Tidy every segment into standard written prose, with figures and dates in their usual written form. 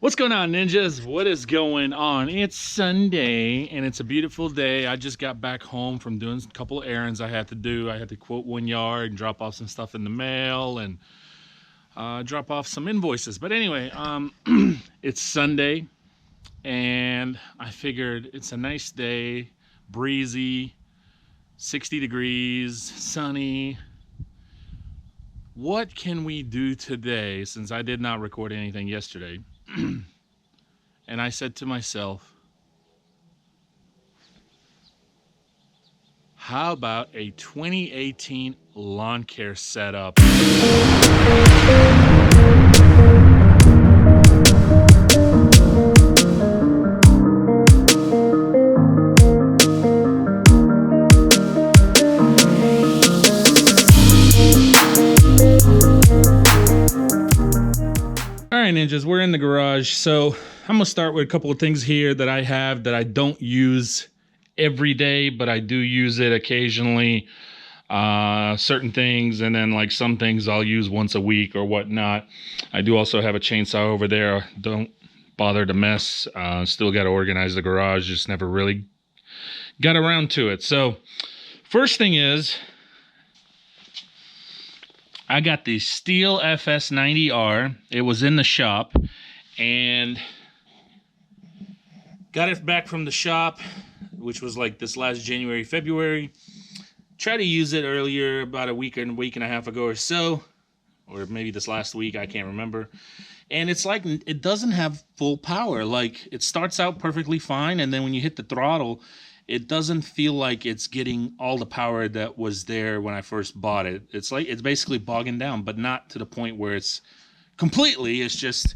What's going on, ninjas? What is going on? It's Sunday and it's a beautiful day. I just got back home from doing a couple of errands I had to do. I had to quote one yard and drop off some stuff in the mail and drop off some invoices. But anyway, it's Sunday and I figured it's a nice day, breezy, 60 degrees, sunny. What can we do today, since I did not record anything yesterday? And I said to myself, how about a 2018 lawn care setup? Alright, ninjas, we're in the garage. So I'm gonna start with a couple of things here that I have that I don't use every day, but I do use it occasionally. Certain things, and then like some things I'll use once a week or whatnot. I do also have a chainsaw over there. Don't bother to mess. Still got to organize the garage. Just never really got around to it. So first thing is, I got the Stihl FS90R. It was in the shop and got it back from the shop, which was like this last January, February. Tried to use it earlier, about a week and a half ago or so, or maybe this last week, I can't remember. And it's like, it doesn't have full power. Like, it starts out perfectly fine, and then when you hit the throttle, it doesn't feel like it's getting all the power that was there when I first bought it. It's like, it's basically bogging down, but not to the point where it's completely, it's just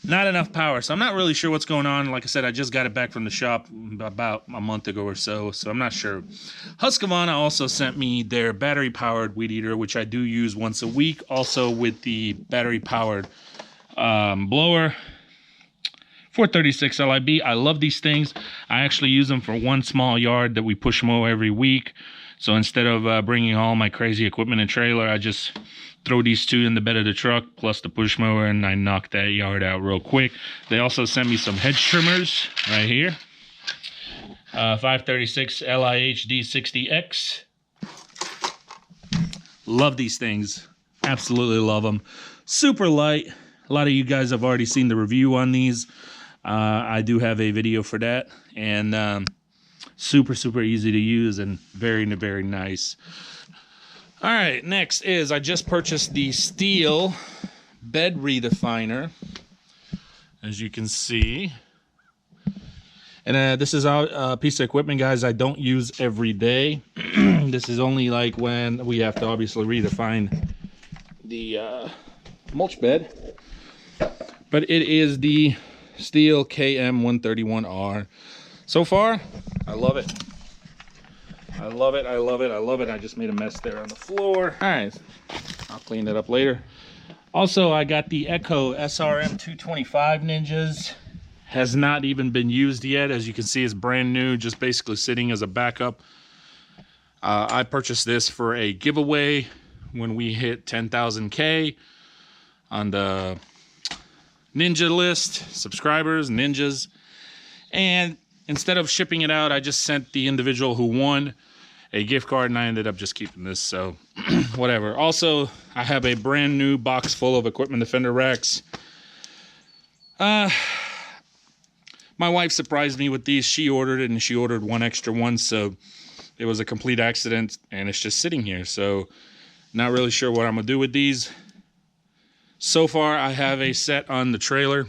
not enough power. So I'm not really sure what's going on. Like I said, I just got it back from the shop about a month ago or so, so I'm not sure. Husqvarna also sent me their battery-powered weed eater, which I do use once a week, also with the battery-powered blower. 436 LIB. I love these things. I actually use them for one small yard that we push mow every week. So instead of bringing all my crazy equipment and trailer, I just throw these two in the bed of the truck plus the push mower, and I knock that yard out real quick. They also sent me some hedge trimmers right here. 536 LIHD 60X. Love these things. Absolutely love them. Super light. A lot of you guys have already seen the review on these. I do have a video for that, and super easy to use and very nice. All right, next is I just purchased the Stihl Bed Redefiner, as you can see. And this is a piece of equipment, guys, I don't use every day. This is only like when we have to obviously redefine the mulch bed. But it is the Stihl KM131R. So far, I love it. I love it. I just made a mess there on the floor. All right, I'll clean it up later. Also, I got the Echo SRM225 ninjas. Has not even been used yet. As you can see, it's brand new, just basically sitting as a backup. I purchased this for a giveaway when we hit 10,000K on the ninja list, subscribers, ninjas. And instead of shipping it out, I just sent the individual who won a gift card, and I ended up just keeping this, so whatever. Also, I have a brand new box full of equipment defender racks. My wife surprised me with these. She ordered it, and she ordered one extra one, so it was a complete accident, and it's just sitting here. So not really sure what I'm gonna do with these. So far, I have a set on the trailer.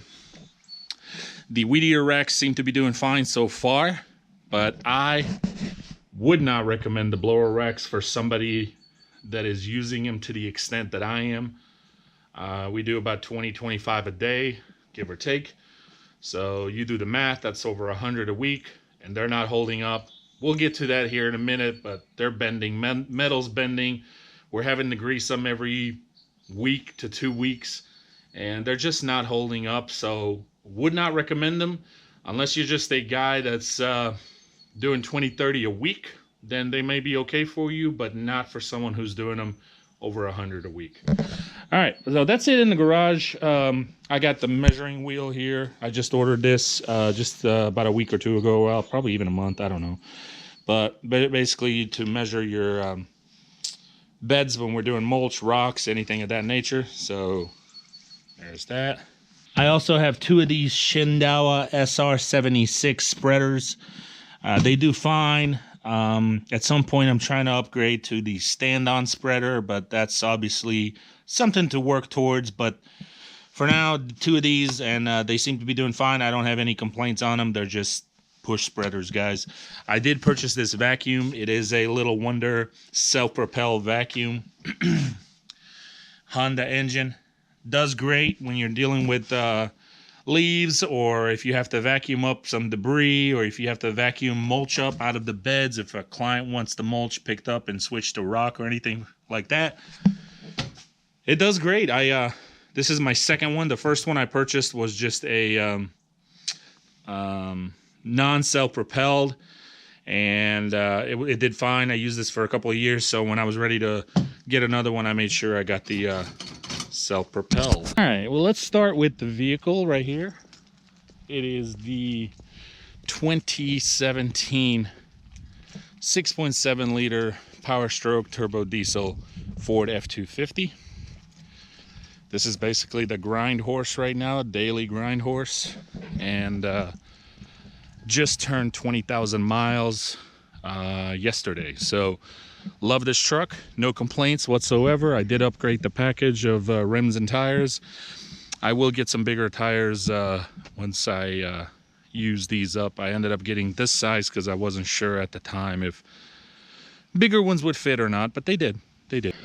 The weed eater racks seem to be doing fine so far, but I would not recommend the blower racks for somebody that is using them to the extent that I am. We do about 20-25 a day, give or take. So you do the math, that's over 100 a week, and they're not holding up. We'll get to that here in a minute, but they're bending, metal's bending. We're having to grease them every week to 2 weeks, and they're just not holding up. So would not recommend them unless you're just a guy that's doing 20-30 a week. Then they may be okay for you, but not for someone who's doing them over 100 a week. All All right, so that's it in the garage. I got the measuring wheel here. I just ordered this about a week or two ago. Well, probably even a month. I don't know. But basically to measure your beds when we're doing mulch, rocks, anything of that nature. So there's that. I also have two of these Shindou SR76 spreaders. They do fine. At some point I'm trying to upgrade to the stand-on spreader, but that's obviously something to work towards. But for now, two of these, and they seem to be doing fine. I don't have any complaints on them. They're just push spreaders, guys. I did purchase this vacuum. It is a Little Wonder self-propelled vacuum. Honda engine. Does great when you're dealing with leaves, or if you have to vacuum up some debris, or if you have to vacuum mulch up out of the beds, if a client wants the mulch picked up and switched to rock or anything like that. It does great. This is my second one. The first one I purchased was just a non-self-propelled, and it did fine. I used this for a couple of years, so when I was ready to get another one, I made sure I got the self-propelled. All right, well, let's start with the vehicle right here. It is the 2017 6.7 liter Power Stroke turbo diesel Ford F-250. This is basically the grind horse right now, daily grind horse, and just turned 20,000 miles yesterday. So love this truck, no complaints whatsoever. I did upgrade the package of rims and tires. I will get some bigger tires once I use these up. I ended up getting this size because I wasn't sure at the time if bigger ones would fit or not, but they did. They did.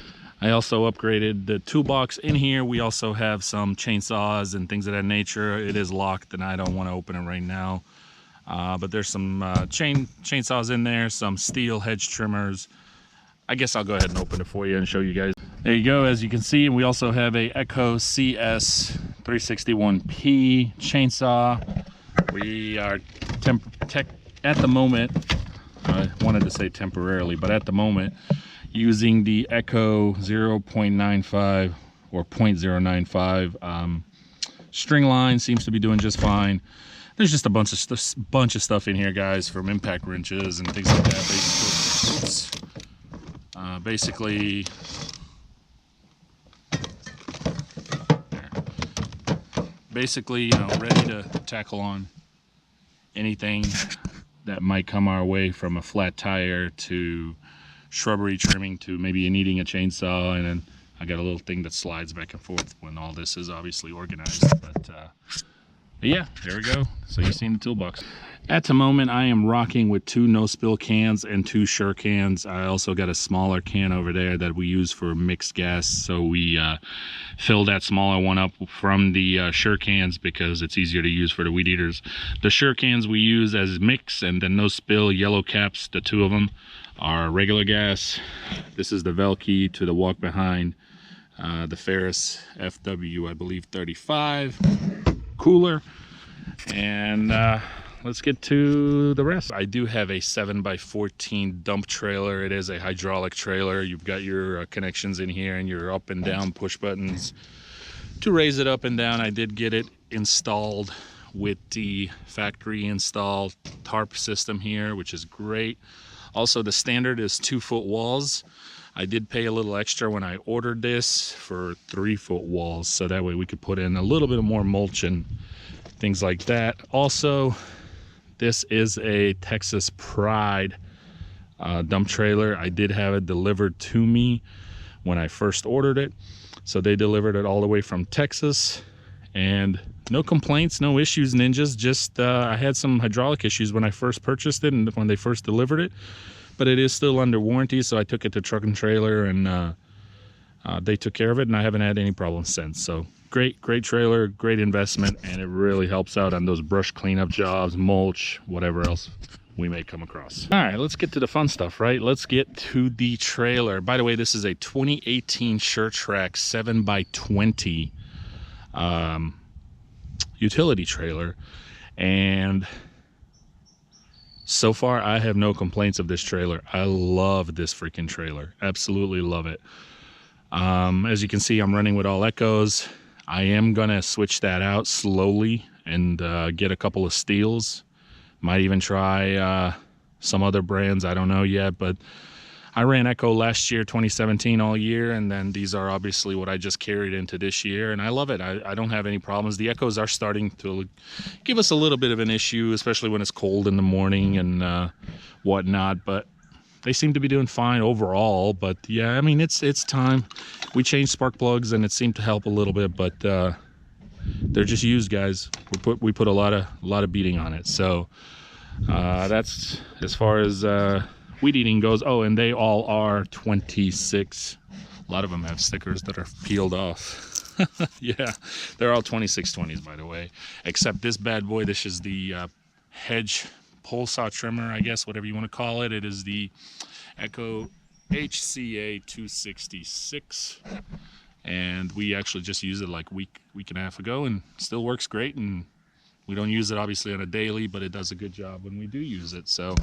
I also upgraded the toolbox in here. We also have some chainsaws and things of that nature. It is locked and I don't want to open it right now. But there's some chainsaws in there, some steel hedge trimmers. I guess I'll go ahead and open it for you and show you guys. There you go, as you can see. And we also have a Echo CS 361P chainsaw. We are at the moment, I wanted to say temporarily, but at the moment, using the Echo 0.95 or 0.095 string line. Seems to be doing just fine. There's just a bunch of stuff in here, guys, from impact wrenches and things like that. Basically, you know, ready to tackle on anything that might come our way, from a flat tire to shrubbery trimming to maybe you needing a chainsaw. And then I got a little thing that slides back and forth when all this is obviously organized. But yeah, there we go. So you've seen the toolbox. At the moment, I am rocking with 2 no-spill cans and 2 Sure cans. I also got a smaller can over there that we use for mixed gas. So we fill that smaller one up from the Sure cans because it's easier to use for the weed eaters. The Sure cans we use as mix, and the no-spill yellow caps, the 2 of them, are regular gas. This is the Velkey to the walk behind the Ferris FW, I believe 35 cooler. And let's get to the rest. I do have a 7x14 dump trailer. It is a hydraulic trailer. You've got your connections in here and your up and down push buttons to raise it up and down. I did get it installed with the factory installed tarp system here, which is great. Also, the standard is 2-foot walls. I did pay a little extra when I ordered this for 3-foot walls, so that way we could put in a little bit more mulch and things like that. Also, this is a Texas Pride dump trailer. I did have it delivered to me when I first ordered it. So they delivered it all the way from Texas, and no complaints, no issues, ninjas. Just I had some hydraulic issues when I first purchased it and when they first delivered it, but it is still under warranty. So I took it to Truck and Trailer, and they took care of it, and I haven't had any problems since. So great trailer, great investment, and it really helps out on those brush cleanup jobs, mulch, whatever else we may come across. All right, let's get to the fun stuff, right? Let's get to the trailer. By the way, this is a 2018 Suretrack 7x20 utility trailer, and so far I have no complaints of this trailer. I love this freaking trailer, absolutely love it. As you can see, I'm running with all echoes. I am gonna switch that out slowly and get a couple of steels. Might even try some other brands, I don't know yet, but I ran Echo last year, 2017, all year, and then these are obviously what I just carried into this year, and I love it. I don't have any problems. The Echoes are starting to give us a little bit of an issue, especially when it's cold in the morning and whatnot, but they seem to be doing fine overall. But yeah, I mean, it's time. We changed spark plugs, and it seemed to help a little bit, but they're just used, guys. We put a lot of beating on it, so that's as far as weed eating goes. Oh, and they all are 26. A lot of them have stickers that are peeled off. Yeah, they're all 2620s, by the way, except this bad boy. This is the hedge pole saw trimmer, I guess, whatever you want to call it. It is the Echo HCA 266, and we actually just used it like week and a half ago, and still works great. And we don't use it obviously on a daily, but it does a good job when we do use it. So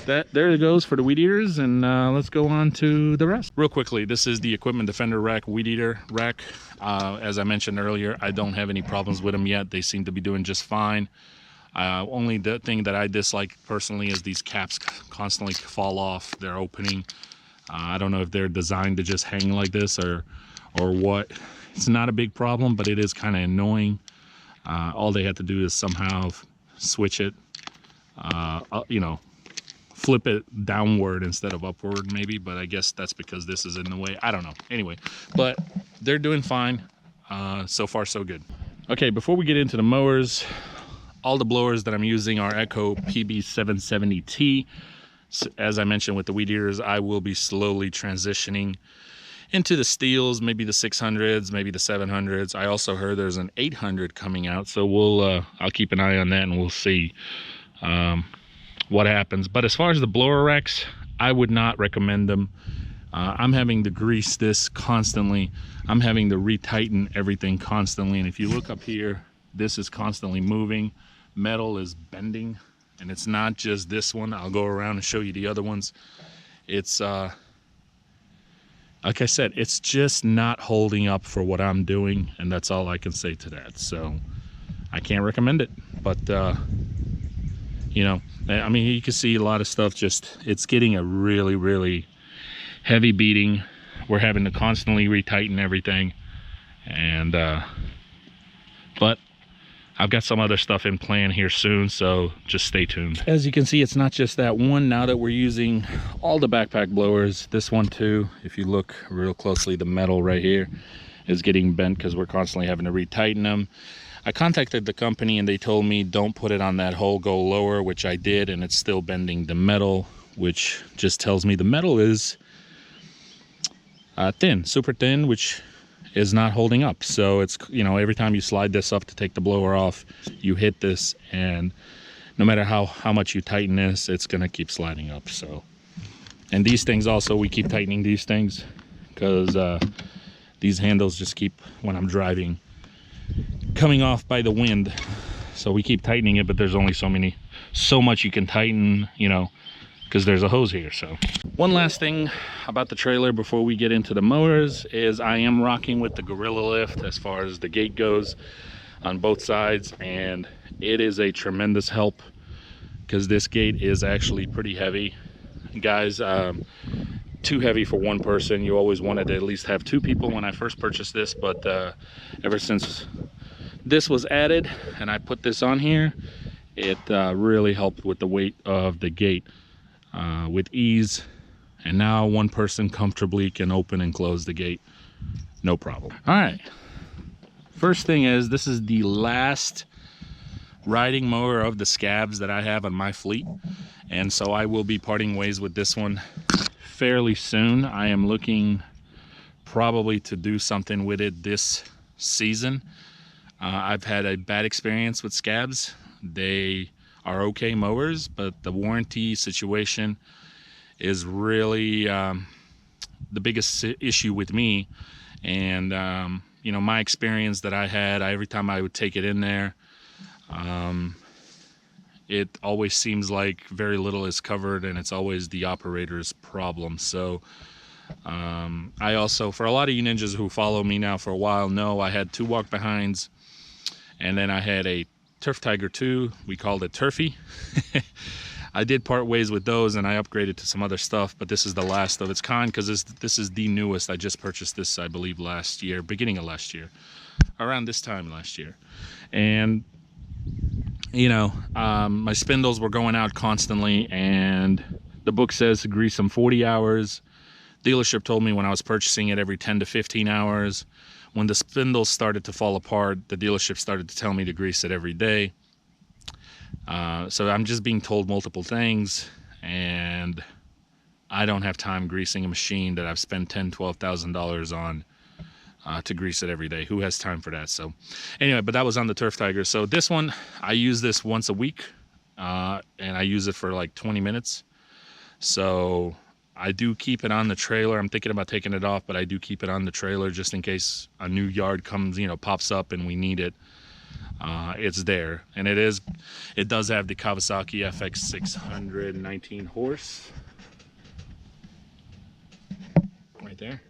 there it goes for the weed eaters, and let's go on to the rest. Real quickly, this is the Equipment Defender rack, weed eater rack. As I mentioned earlier, I don't have any problems with them yet. They seem to be doing just fine. Only the thing that I dislike personally is these caps constantly fall off their opening. I don't know if they're designed to just hang like this or what. It's not a big problem, but it is kind of annoying. All they have to do is somehow switch it, you know, flip it downward instead of upward maybe, but I guess that's because this is in the way. I don't know. Anyway, but they're doing fine. So far, so good. Okay, before we get into the mowers, all the blowers that I'm using are Echo PB770T. So, as I mentioned with the weed eaters, I will be slowly transitioning into the steels, maybe the 600s, maybe the 700s. I also heard there's an 800 coming out, so I'll keep an eye on that and we'll see what happens. But as far as the blower racks, I would not recommend them. I'm having to grease this constantly. I'm having to retighten everything constantly, and if you look up here, this is constantly moving. Metal is bending, and it's not just this one. I'll go around and show you the other ones. It's like I said, it's just not holding up for what I'm doing, and that's all I can say to that. So I can't recommend it, but you know, I mean, you can see a lot of stuff just, it's getting a really heavy beating. We're having to constantly retighten everything, and but I've got some other stuff in plan here soon, so just stay tuned. As you can see, it's not just that one. Now that we're using all the backpack blowers, this one too, if you look real closely, the metal right here is getting bent because we're constantly having to retighten them. I contacted the company and they told me don't put it on that hole, go lower, which I did, and it's still bending the metal, which just tells me the metal is thin, super thin, which is not holding up. So it's, you know, every time you slide this up to take the blower off, you hit this, and no matter how much you tighten this, it's gonna keep sliding up. So, and these things also, we keep tightening these things because these handles just keep, when I'm driving, coming off by the wind. So we keep tightening it, but there's only so much you can tighten, you know, because there's a hose here. So one last thing about the trailer before we get into the motors is I am rocking with the Gorilla Lift as far as the gate goes on both sides, and it is a tremendous help because this gate is actually pretty heavy, guys. Too heavy for one person. You always wanted to at least have two people when I first purchased this, but ever since this was added and I put this on here, it really helped with the weight of the gate with ease, and now one person comfortably can open and close the gate, no problem. All right, first thing is, this is the last riding mower of the Scabs that I have on my fleet, and so I will be parting ways with this one fairly soon. I am looking probably to do something with it this season. I've had a bad experience with Scabs. They are okay mowers, but the warranty situation is really the biggest issue with me. And you know, my experience that I had, every time I would take it in there, it always seems like very little is covered, and it's always the operator's problem. So I also, for a lot of you ninjas who follow me now for a while, know I had 2 walk behinds, and then I had a Turf Tiger 2. We called it Turfy. I did part ways with those, and I upgraded to some other stuff, but this is the last of its kind because this is the newest. I just purchased this, I believe, last year, beginning of last year, around this time last year. And you know, my spindles were going out constantly, and the book says to grease them 40 hours. Dealership told me when I was purchasing it every 10 to 15 hours. When the spindles started to fall apart, the dealership started to tell me to grease it every day. So I'm just being told multiple things, and I don't have time greasing a machine that I've spent $10,000, $12,000 on to grease it every day. Who has time for that? So anyway, but that was on the Turf Tiger. So this one, I use this once a week, and I use it for like 20 minutes. So I do keep it on the trailer. I'm thinking about taking it off, but I do keep it on the trailer just in case a new yard comes, you know, pops up and we need it. It's there, and it does have the Kawasaki FX 619 horse right there.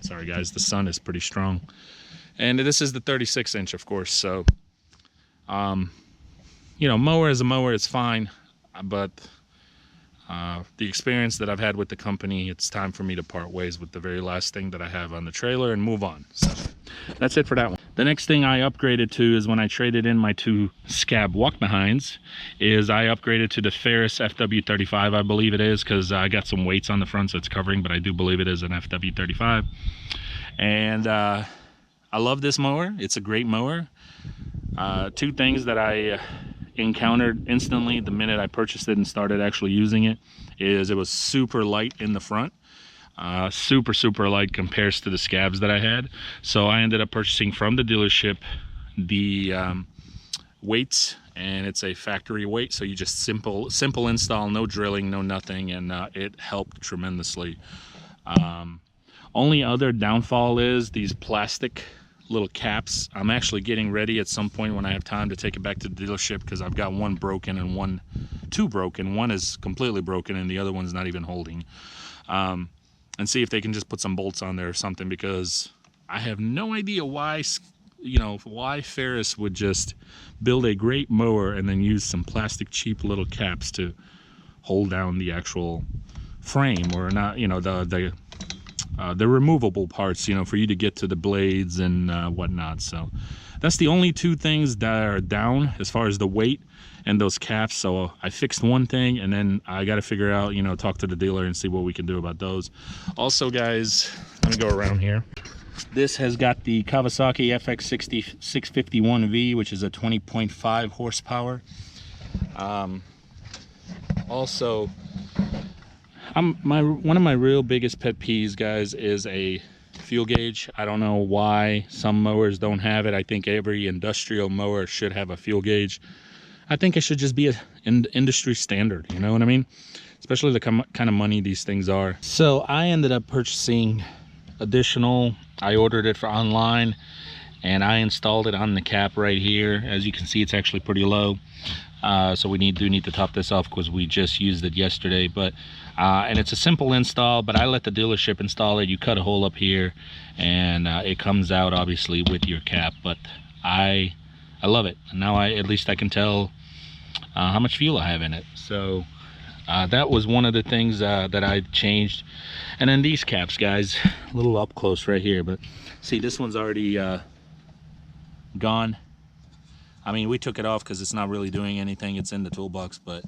Sorry guys, the sun is pretty strong, and this is the 36 inch, of course. So you know, mower is a mower, it's fine, but the experience that I've had with the company, it's time for me to part ways with the very last thing that I have on the trailer and move on. So that's it for that one. The next thing I upgraded to is when I traded in my 2 scab walk behinds, is I upgraded to the Ferris FW35, I believe it is, because I got some weights on the front so it's covering, but I do believe it is an FW35. And I love this mower. It's a great mower. 2 things that I encountered instantly the minute I purchased it and started actually using it is it was super light in the front. Super light compares to the scabs that I had. So I ended up purchasing from the dealership the weights, and it's a factory weight, so you just simple install, no drilling, no nothing, and it helped tremendously. Only other downfall is these plastic little caps. I'm actually getting ready at some point when I have time to take it back to the dealership, because I've got one broken and two broken. One is completely broken and the other one's not even holding. And see if they can just put some bolts on there or something, because I have no idea why, you know, why Ferris would just build a great mower and then use some plastic cheap little caps to hold down the actual frame, or not, you know, the removable parts, you know, for you to get to the blades and whatnot. So that's the only 2 things that are down as far as the weight and those caps. So I fixed one thing, and then I got to figure out, you know, talk to the dealer and see what we can do about those. Also guys, let me go around here. This has got the Kawasaki FX 651V, which is a 20.5 horsepower. Also, one of my real biggest pet peeves, guys, is a fuel gauge. I don't know why some mowers don't have it. I think every industrial mower should have a fuel gauge. I think it should just be an industry standard, you know what I mean? Especially the kind of money these things are. So I ended up purchasing additional. I ordered it for online, and I installed it on the cap right here. As you can see, it's actually pretty low. So we do need to top this off because we just used it yesterday. But and it's a simple install, but I let the dealership install it. You cut a hole up here, and it comes out obviously with your cap. But I love it. Now at least I can tell how much fuel I have in it. So that was one of the things that I changed. And then these caps, guys, a little up close right here, but see, this one's already gone. I mean, we took it off because it's not really doing anything. It's in the toolbox, but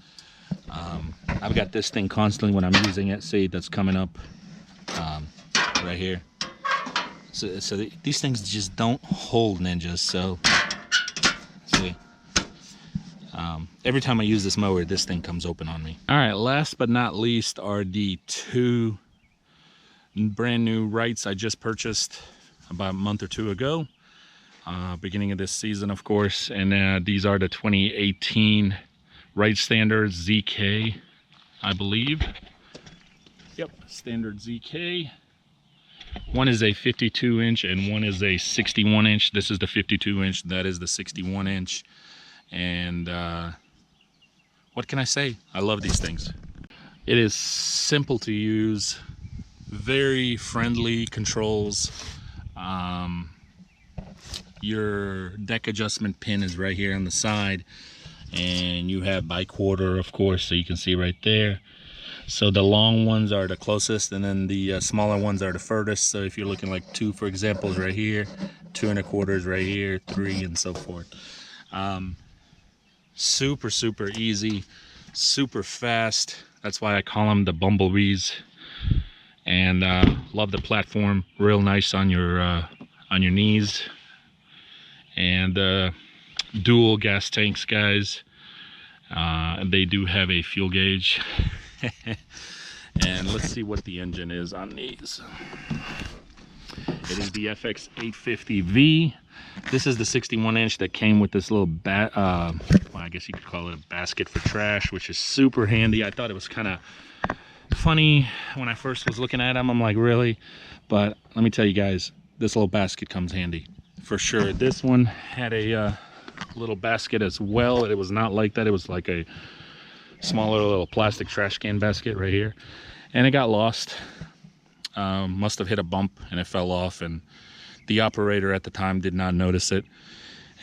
I've got this thing constantly when I'm using it. See, that's coming up right here. So these things just don't hold, ninjas. So see, every time I use this mower, this thing comes open on me. All right, last but not least are the 2 brand new rights I just purchased about a month or 2 ago. Beginning of this season, of course, and these are the 2018 right standards ZK, I believe. Yep, standard ZK. One is a 52 inch and one is a 61 inch. This is the 52 inch, that is the 61 inch. And what can I say? I love these things. It is simple to use, very friendly controls. Your deck adjustment pin is right here on the side, and you have bi-quarter, of course, so you can see right there. So the long ones are the closest, and then the smaller ones are the furthest. So if you're looking like 2, for example, is right here, 2 1/4 is right here, 3, and so forth. Super easy, super fast. That's why I call them the bumblebees. And love the platform, real nice on your knees. And dual gas tanks, guys. They do have a fuel gauge. And let's see what the engine is on these. It is the FX 850V. This is the 61-inch that came with this little well, I guess you could call it a basket for trash, which is super handy. I thought it was kind of funny when I first was looking at them. I'm like, really? But let me tell you guys, this little basket comes handy for sure. This one had a little basket as well. It was not like that. It was like a smaller little plastic trash can basket right here, and it got lost. Must have hit a bump and it fell off, and the operator at the time did not notice it.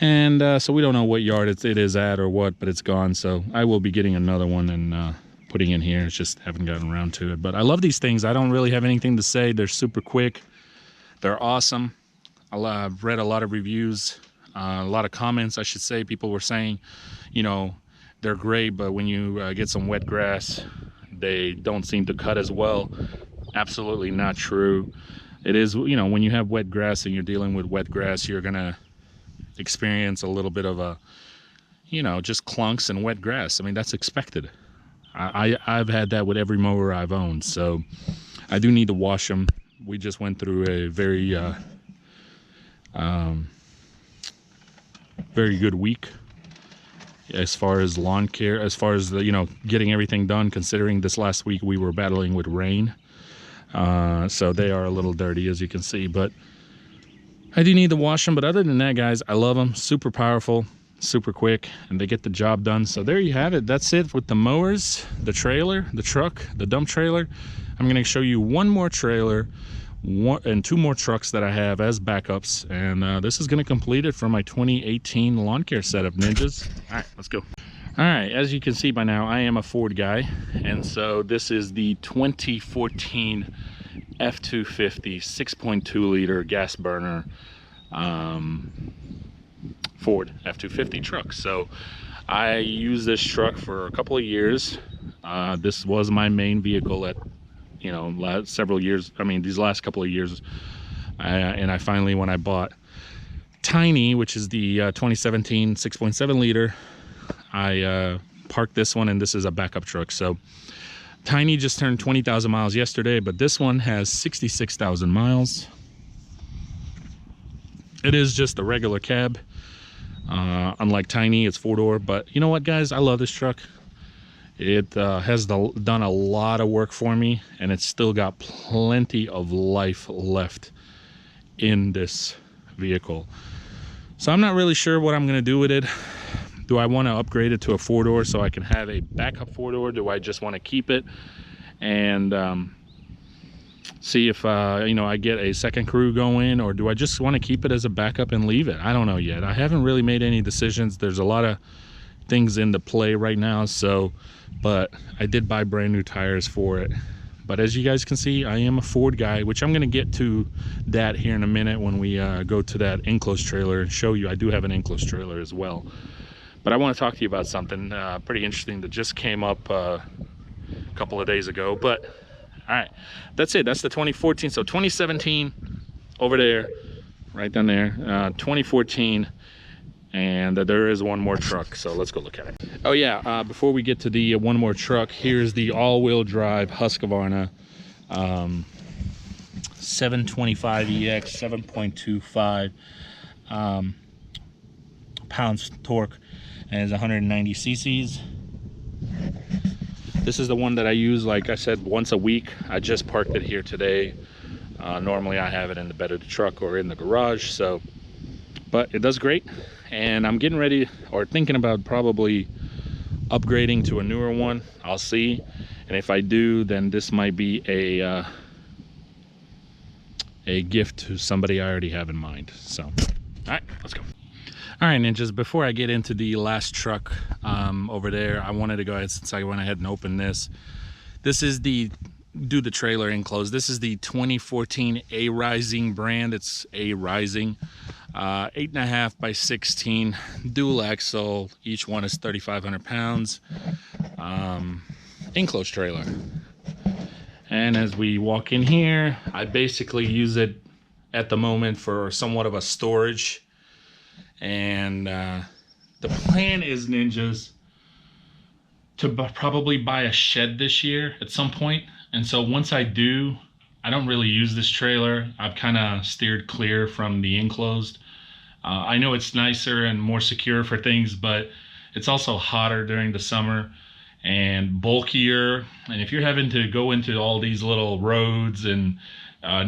And so we don't know what yard it is at or what, but it's gone. So I will be getting another one and putting in here. It's just haven't gotten around to it. But I love these things. I don't really have anything to say. They're super quick. They're awesome. I've read a lot of reviews, a lot of comments, I should say. People were saying, you know, they're great, but when you get some wet grass, they don't seem to cut as well. Absolutely not true. It is, you know, when you have wet grass and you're dealing with wet grass, you're gonna experience a little bit of a, you know, just clunks and wet grass. I mean, that's expected. I've had that with every mower I've owned, so I do need to wash them. We just went through a very very good week as far as lawn care, as far as the, you know, getting everything done, considering this last week we were battling with rain. So they are a little dirty, as you can see, but I do need to wash them. But other than that, guys, I love them. Super powerful, super quick, and they get the job done. So there you have it. That's it with the mowers, the trailer, the truck, the dump trailer. I'm going to show you one more trailer and 2 more trucks that I have as backups, and this is going to complete it for my 2018 lawn care setup, ninjas. All right, let's go. All right, as you can see by now, I am a Ford guy, and so this is the 2014 F250 6.2 liter gas burner Ford F250 truck. So I used this truck for a couple of years. This was my main vehicle at, you know, several years. I mean, these last couple of years. And I finally, when I bought Tiny, which is the 2017 6.7 liter, I parked this one, and this is a backup truck. So Tiny just turned 20,000 miles yesterday, but this one has 66,000 miles. It is just a regular cab. Unlike Tiny, it's 4-door. But you know what, guys? I love this truck. It has done a lot of work for me, and it's still got plenty of life left in this vehicle. So I'm not really sure what I'm going to do with it. Do I want to upgrade it to a 4-door so I can have a backup 4-door? Do I just want to keep it and see if you know, I get a second crew going, or do I just want to keep it as a backup and leave it? I don't know yet. I haven't really made any decisions. There's a lot of things into play right now, so, but I did buy brand new tires for it. But as you guys can see, I am a Ford guy, which I'm going to get to that here in a minute when we go to that enclosed trailer and show you I do have an enclosed trailer as well. But I want to talk to you about something pretty interesting that just came up a couple of days ago. But all right, that's it. That's the 2014. So 2017 over there, right down there, 2014. And there is one more truck, so let's go look at it. Oh yeah, before we get to the one more truck, here's the all-wheel drive Husqvarna 725EX 7.25 pounds torque, and is 190 cc's. This is the one that I use, like I said, once a week. I just parked it here today. Normally I have it in the bed of the truck or in the garage, so, but it does great. And I'm getting ready, or thinking about probably upgrading to a newer one. I'll see. And if I do, then this might be a a gift to somebody I already have in mind. So, all right, let's go. All right, ninjas, before I get into the last truck over there, I wanted to go ahead, since I went ahead and opened this. This is the, do the trailer enclosed. This is the 2014 A Rising brand. It's A Rising, 8.5 by 16, dual axle. Each one is 3,500 pounds, enclosed trailer. And as we walk in here, I basically use it at the moment for somewhat of a storage. And the plan is, ninjas, to probably buy a shed this year at some point. And so once I do, I don't really use this trailer. I've kind of steered clear from the enclosed. I know it's nicer and more secure for things, but it's also hotter during the summer and bulkier. And if you're having to go into all these little roads and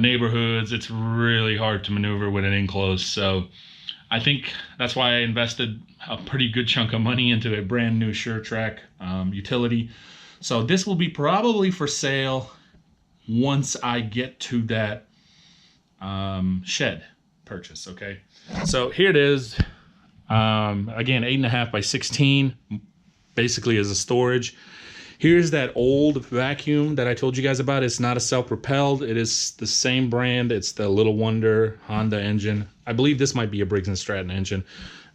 neighborhoods, it's really hard to maneuver with an enclosed. So I think that's why I invested a pretty good chunk of money into a brand new Suretrack utility. So this will be probably for sale once I get to that shed purchase, okay? So here it is. Again, 8.5 by 16, basically as a storage. Here's that old vacuum that I told you guys about. It's not a self-propelled. It is the same brand. It's the Little Wonder Honda engine. I believe this might be a Briggs & Stratton engine.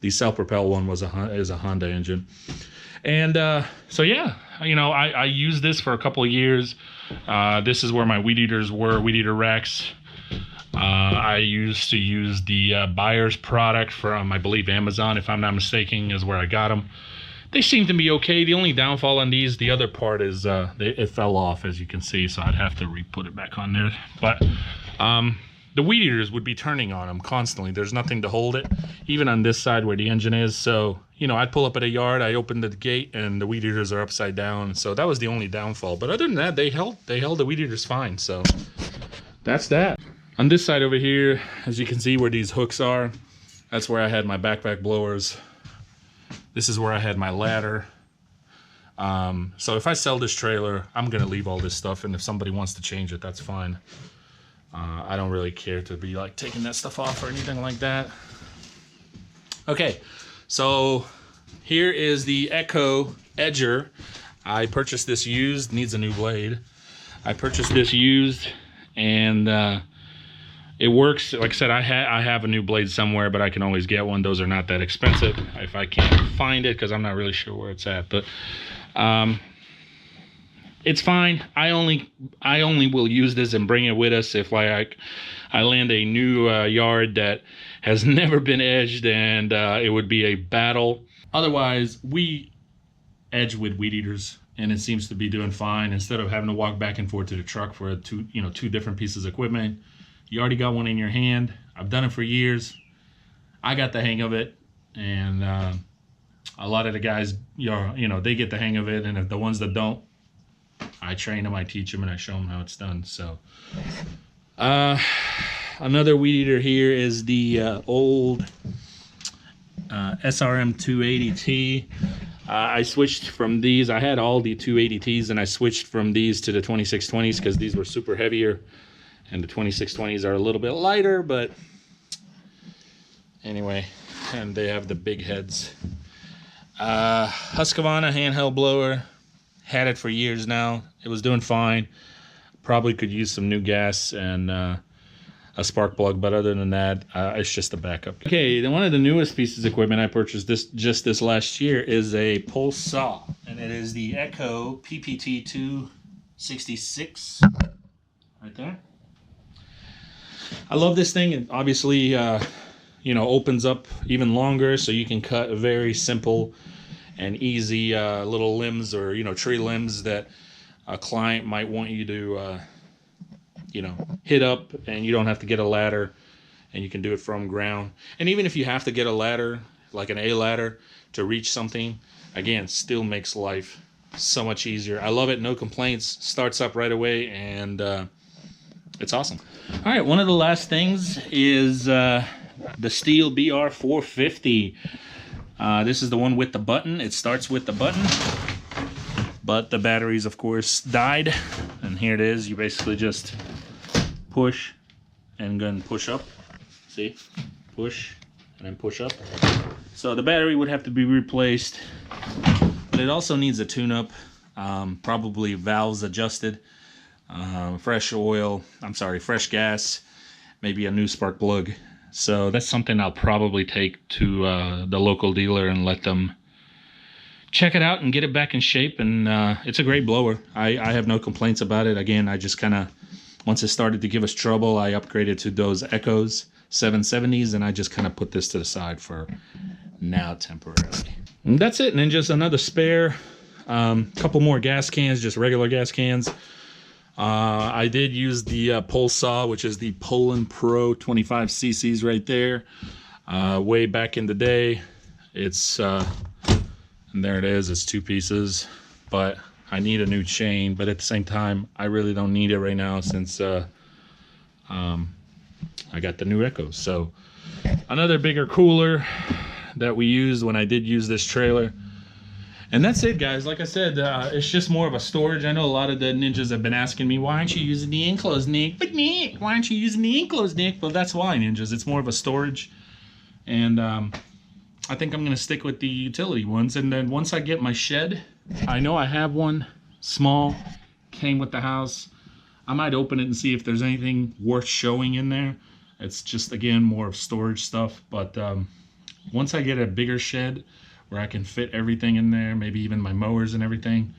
The self-propelled one is a Honda engine. And so yeah, you know, I used this for a couple of years. This is where my weed eaters were, weed eater racks. I used to use the Buyer's product from, I believe, Amazon, if I'm not mistaken, is where I got them. They seem to be okay. The only downfall on these, the other part is it fell off, as you can see, so I'd have to re-put it back on there. But the weed eaters would be turning on them constantly. There's nothing to hold it, even on this side where the engine is. So, you know, I'd pull up at a yard, I opened the gate, and the weed eaters are upside down. So that was the only downfall. But other than that, they held the weed eaters fine. So that's that. On this side over here, as you can see where these hooks are, that's where I had my backpack blowers. This is where I had my ladder. So if I sell this trailer, I'm gonna leave all this stuff, and if somebody wants to change it, that's fine. I don't really care to be like taking that stuff off or anything like that. Okay, so here is the Echo Edger. I purchased this used, needs a new blade. I purchased this used, and it works. Like I said, I have a new blade somewhere, but I can always get one. Those are not that expensive if I can't find it, because I'm not really sure where it's at. But it's fine. I only will use this and bring it with us if I land a new yard that has never been edged, and it would be a battle. Otherwise, we edge with weed eaters, and it seems to be doing fine. Instead of having to walk back and forth to the truck for two different pieces of equipment, you already got one in your hand. I've done it for years. I got the hang of it, and a lot of the guys, they get the hang of it, and if the ones that don't, I train them, I teach them, and I show them how it's done. So another weed eater here is the old SRM 280T. I switched from these. I had all the 280Ts, and I switched from these to the 2620s because these were super heavier. And the 2620s are a little bit lighter, but anyway, and they have the big heads. Husqvarna handheld blower. Had it for years now. It was doing fine. Probably could use some new gas and a spark plug, but other than that, it's just a backup. Okay, then one of the newest pieces of equipment I purchased this last year is a pulse saw, and it is the Echo PPT 266 right there. I love this thing. It obviously, opens up even longer, so you can cut a very simple and easy little limbs or, tree limbs that a client might want you to, hit up, and you don't have to get a ladder, and you can do it from ground. And even if you have to get a ladder, like an A ladder, to reach something, again, still makes life so much easier. I love it. No complaints. Starts up right away, and it's awesome. All right, one of the last things is the Steel BR450. This is the one with the button. It starts with the button, but the batteries, of course, died. And here it is. You basically just push, and then push up. See? Push and then push up. So the battery would have to be replaced, but it also needs a tune-up, probably valves adjusted, fresh gas, maybe a new spark plug. So that's something I'll probably take to the local dealer and let them check it out and get it back in shape. And it's a great blower. I have no complaints about it. Again, I just kind of, once it started to give us trouble, I upgraded to those Echoes 770s, and I just kind of put this to the side for now temporarily. And that's it. And then just another spare, couple more gas cans, just regular gas cans. I did use the pole saw, which is the Poland Pro 25 cc's right there. Way back in the day. It's and there it is. It's 2 pieces, but I need a new chain. But at the same time, I really don't need it right now since I got the new Echoes. So another bigger cooler that we used when I did use this trailer. And that's it, guys. Like I said, it's just more of a storage. I know a lot of the ninjas have been asking me, why aren't you using the enclosed, Nick? But Nick, why aren't you using the enclosed, Nick? Well, that's why, ninjas. It's more of a storage. And I think I'm going to stick with the utility ones. And then once I get my shed, I know I have one small, came with the house. I might open it and see if there's anything worth showing in there. It's just, again, more of storage stuff. But once I get a bigger shed where I can fit everything in there, maybe even my mowers and everything,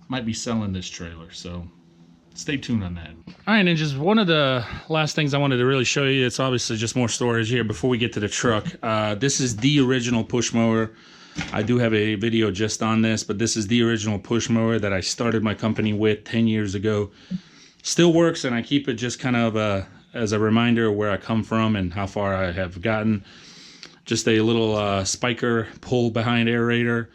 might be selling this trailer. So stay tuned on that. All right, and just one of the last things I wanted to really show you, it's obviously just more storage here before we get to the truck. This is the original push mower. I do have a video just on this, but this is the original push mower that I started my company with 10 years ago. Still works, and I keep it just kind of as a reminder of where I come from and how far I have gotten. Just a little spiker pull behind aerator,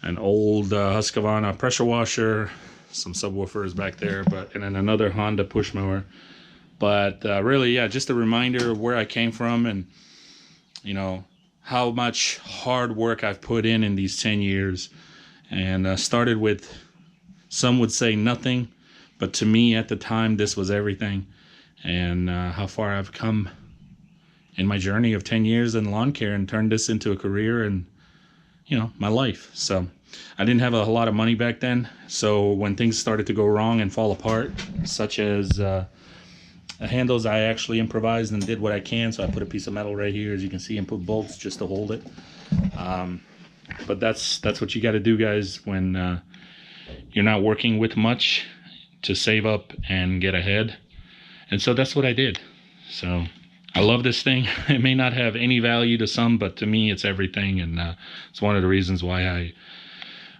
an old Husqvarna pressure washer, some subwoofers back there, and then another Honda push mower. But really, yeah, just a reminder of where I came from and, you know, how much hard work I've put in these 10 years. And started with, some would say nothing, but to me at the time, this was everything. And how far I've come in my journey of 10 years in lawn care and turned this into a career and, you know, my life. So I didn't have a lot of money back then. So when things started to go wrong and fall apart, such as the handles, I actually improvised and did what I can. So I put a piece of metal right here, as you can see, and put bolts just to hold it. But that's what you got to do, guys, when you're not working with much, to save up and get ahead. And so that's what I did. So I love this thing. It may not have any value to some, but to me, it's everything, and it's one of the reasons why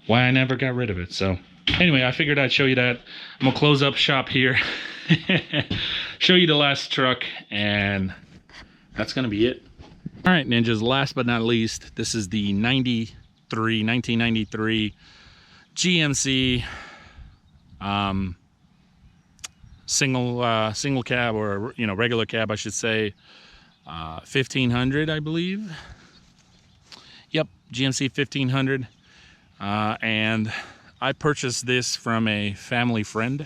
I never got rid of it. So anyway, I figured I'd show you that. I'm gonna close up shop here, show you the last truck, and that's gonna be it. All right, ninjas. Last but not least, this is the 1993 GMC single cab, or regular cab, I should say, 1500, I believe. Yep, GMC 1500. And I purchased this from a family friend.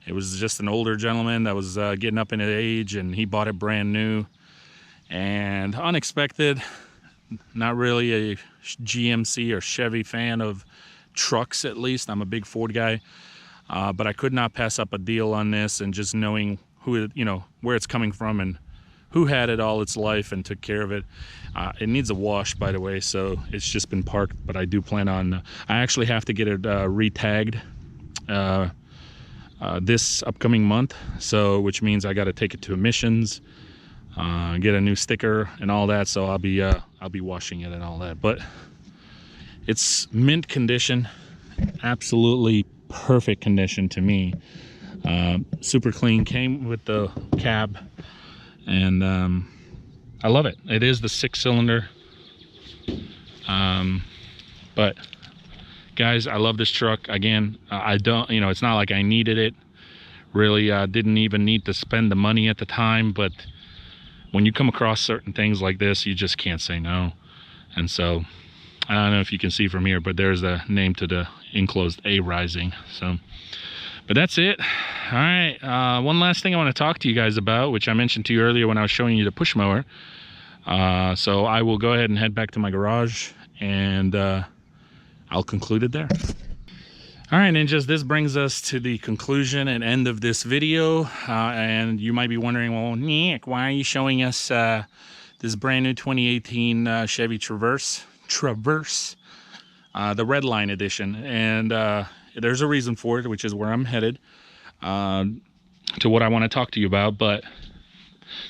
It was just an older gentleman that was getting up in age, and he bought it brand new. And unexpected, not really a GMC or Chevy fan of trucks, at least. I'm a big Ford guy. But I could not pass up a deal on this, and just knowing who, where it's coming from and who had it all its life and took care of it. It needs a wash, by the way, so it's just been parked, but I do plan on, I actually have to get it re-tagged this upcoming month, so which means I got to take it to emissions, get a new sticker and all that, so I'll be washing it and all that. But it's mint condition, absolutely perfect condition to me. Super clean, came with the cab, and I love it. It is the 6-cylinder, but guys, I love this truck. Again, I don't, it's not like I needed it, really. Didn't even need to spend the money at the time, but when you come across certain things like this, you just can't say no. And so I don't know if you can see from here, but there's the name to the enclosed A rising. So, But that's it. All right, one last thing I want to talk to you guys about, which I mentioned to you earlier when I was showing you the push mower. So I will go ahead and head back to my garage, and I'll conclude it there. All right, ninjas, this brings us to the conclusion and end of this video. And you might be wondering, well, Nick, why are you showing us this brand new 2018 Chevy Traverse, the Red Line edition? And there's a reason for it, which is where I'm headed, to what I want to talk to you about. But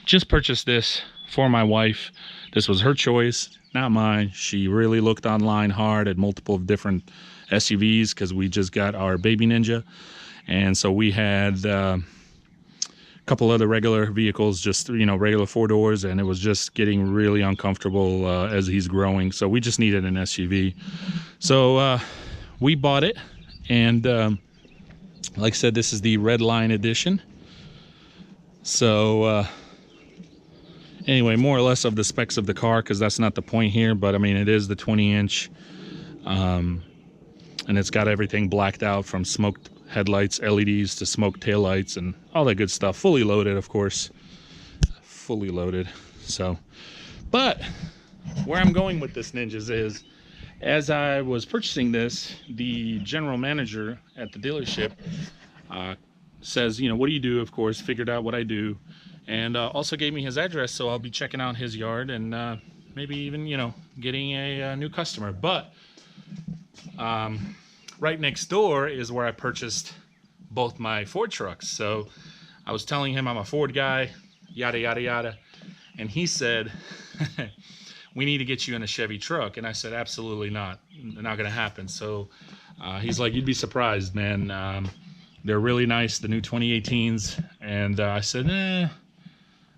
just purchased this for my wife. This was her choice, not mine. She really looked online hard at multiple different SUVs because we just got our baby Ninja, and so we had a couple other regular vehicles, just, you know, regular 4-doors, and it was just getting really uncomfortable as he's growing. So we just needed an SUV. So we bought it, and like I said, this is the Red Line edition. So anyway, more or less of the specs of the car, because that's not the point here, but I mean, it is the 20-inch. And it's got everything blacked out, from smoked headlights, LEDs, to smoked taillights, and all that good stuff. Fully loaded, of course. Fully loaded. So, but where I'm going with this, ninjas, is as I was purchasing this, the general manager at the dealership says, you know, what do you do? Of course, figured out what I do, and also gave me his address, so I'll be checking out his yard and maybe even, you know, getting a new customer. But right next door is where I purchased both my Ford trucks. So I was telling him I'm a Ford guy, yada yada yada, and he said, we need to get you in a Chevy truck. And I said, absolutely not gonna happen. So he's like, you'd be surprised, man. They're really nice, the new 2018s. And I said,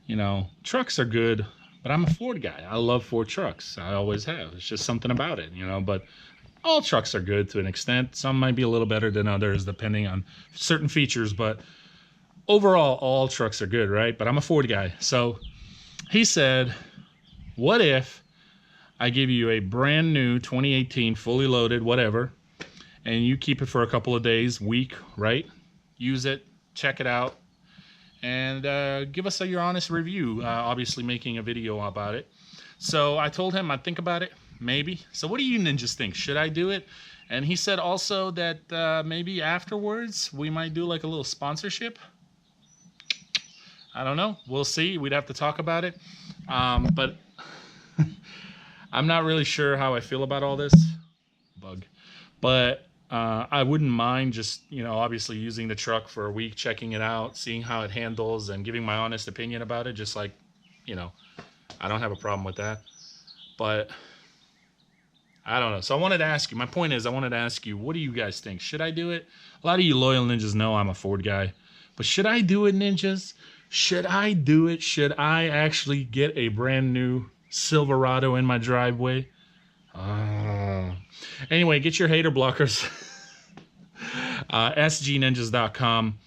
you know, trucks are good, but I'm a Ford guy. I love Ford trucks. I always have. It's just something about it, you know. But all trucks are good to an extent. Some might be a little better than others depending on certain features, but overall, all trucks are good, right? But I'm a Ford guy. So he said, what if I give you a brand new 2018, fully loaded, whatever, and you keep it for a couple of days, week, right? Use it, check it out, and give us your honest review, obviously making a video about it. So I told him I'd think about it. Maybe. So what do you ninjas think? Should I do it? And he said also that maybe afterwards we might do like a little sponsorship. I don't know. We'll see. We'd have to talk about it. But I'm not really sure how I feel about all this. Bug. But I wouldn't mind just, you know, obviously using the truck for a week, checking it out, seeing how it handles, and giving my honest opinion about it. Just like, you know, I don't have a problem with that. But I don't know. So I wanted to ask you, my point is, I wanted to ask you, what do you guys think? Should I do it? A lot of you loyal ninjas know I'm a Ford guy, but should I do it, ninjas? Should I do it? Should I actually get a brand new Silverado in my driveway? Anyway, get your hater blockers. sgninjas.com.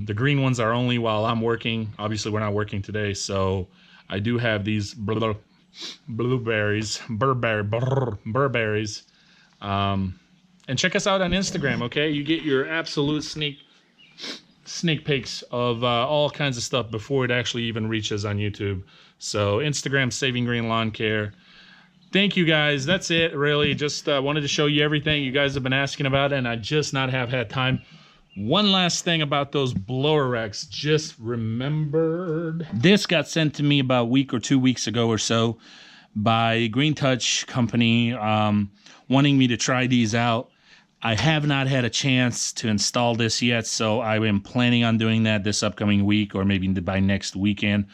The green ones are only while I'm working. Obviously, we're not working today, so I do have these burberries, and check us out on Instagram. Okay, you get your absolute sneak peeks of all kinds of stuff before it actually even reaches on YouTube. So Instagram, Saving Green Lawn Care. Thank you guys. That's it, really. Just wanted to show you everything you guys have been asking about, and I just not have had time. One last thing about those blower racks. Just remembered. This got sent to me about a week or 2 weeks ago or so by Green Touch Company, wanting me to try these out. I have not had a chance to install this yet, so I am planning on doing that this upcoming week or maybe by next weekend.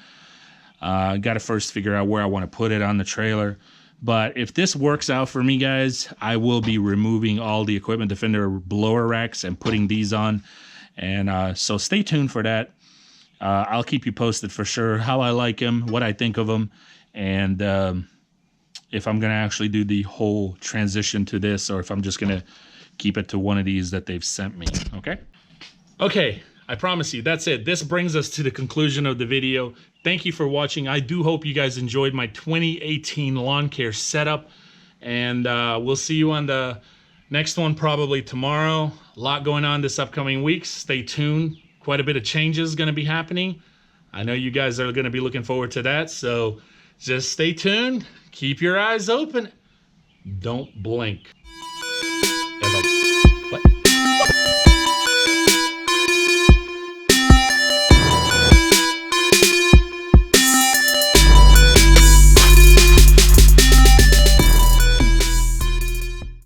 Got to first figure out where I want to put it on the trailer. But if this works out for me, guys, I will be removing all the Equipment Defender blower racks and putting these on. And so stay tuned for that. I'll keep you posted for sure how I like them, what I think of them, and if I'm going to actually do the whole transition to this or if I'm just going to keep it to one of these that they've sent me. Okay, I promise you, that's it. This brings us to the conclusion of the video. Thank you for watching. I do hope you guys enjoyed my 2018 lawn care setup, and we'll see you on the Next one probably tomorrow. A lot going on this upcoming week. Stay tuned. Quite a bit of changes going to be happening. I know you guys are going to be looking forward to that. So just stay tuned. Keep your eyes open. Don't blink.